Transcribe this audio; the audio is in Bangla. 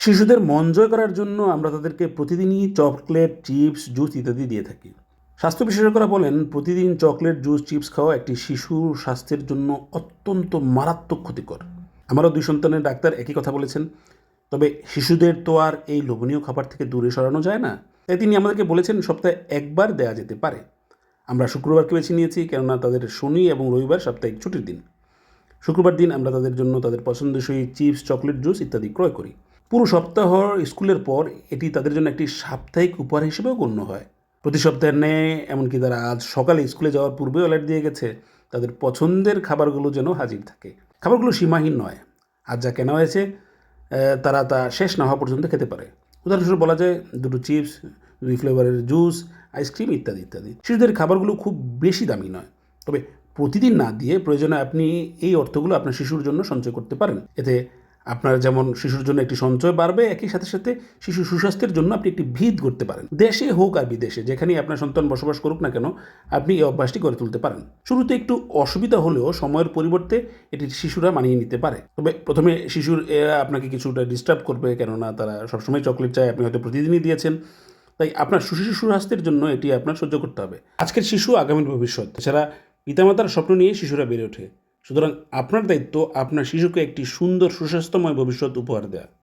শিশুদের মন জয় করার জন্য আমরা তাদেরকে প্রতিদিনই চকলেট, চিপস, জুস ইত্যাদি দিয়ে থাকি। স্বাস্থ্য বিশেষজ্ঞরা বলেন, প্রতিদিন চকলেট, জুস, চিপস খাওয়া একটি শিশুর স্বাস্থ্যের জন্য অত্যন্ত মারাত্মক ক্ষতিকর। আমারও ২ সন্তানের ডাক্তার একই কথা বলেছেন। তবে শিশুদের তো আর এই লোভনীয় খাবার থেকে দূরে সরানো যায় না। তাই তিনি আমাদেরকে বলেছেন সপ্তাহে ১ বার দেয়া যেতে পারে। আমরা শুক্রবারকে বেছে নিয়েছি, কেননা তাদের শনি এবং রবিবার সাপ্তাহিক ছুটির দিন। শুক্রবার দিন আমরা তাদের জন্য তাদের পছন্দসই চিপস, চকলেট, জুস ইত্যাদি ক্রয় করি। পুরো সপ্তাহ স্কুলের পর এটি তাদের জন্য একটি সাপ্তাহিক উপহার হিসেবেও গণ্য হয়। প্রতি সপ্তাহের ন্যায় এমনকি তারা আজ সকালে স্কুলে যাওয়ার পূর্বেও অ্যালার্ট দিয়ে গেছে তাদের পছন্দের খাবারগুলো যেন হাজির থাকে। খাবারগুলো সীমাহীন নয়। আজ যা কেনা হয়েছে তারা তা শেষ না হওয়া পর্যন্ত খেতে পারে। উদাহরণস্বরূপ বলা যায় 2টো চিপস, 2 ফ্লেভারের জুস, আইসক্রিম ইত্যাদি ইত্যাদি। শিশুদের খাবারগুলো খুব বেশি দামি নয়। তবে প্রতিদিন না দিয়ে প্রয়োজনে আপনি এই অর্থগুলো আপনার শিশুর জন্য সঞ্চয় করতে পারেন। এতে আপনার যেমন শিশুর জন্য একটি সঞ্চয় বাড়বে, একই সাথে সাথে শিশু সুস্বাস্থ্যের জন্য আপনি একটি ভিত গড়তে পারেন। দেশে হোক আর বিদেশে, যেখানেই আপনার সন্তান বসবাস করুক না কেন, আপনি এই অভ্যাসটি গড়ে তুলতে পারেন। শুরুতে একটু অসুবিধা হলেও সময়ের পরিবর্তে এটি শিশুরা মানিয়ে নিতে পারে। তবে প্রথমে শিশুর আপনাকে কিছুটা ডিস্টার্ব করবে, কেননা তারা সবসময় চকলেট চায়, আপনি হয়তো প্রতিদিনই দিয়েছেন। তাই আপনার শিশু স্বাস্থ্যের জন্য এটি আপনার সহ্য করতে হবে। আজকের শিশু আগামীর ভবিষ্যৎ। এছাড়া পিতামাতার স্বপ্ন নিয়ে শিশুরা বেড়ে ওঠে। সুতরাং আপনার দায়িত্ব আপনার শিশুকে একটি সুন্দর সুস্বাস্থ্যময় ভবিষ্যৎ উপহার দেওয়া।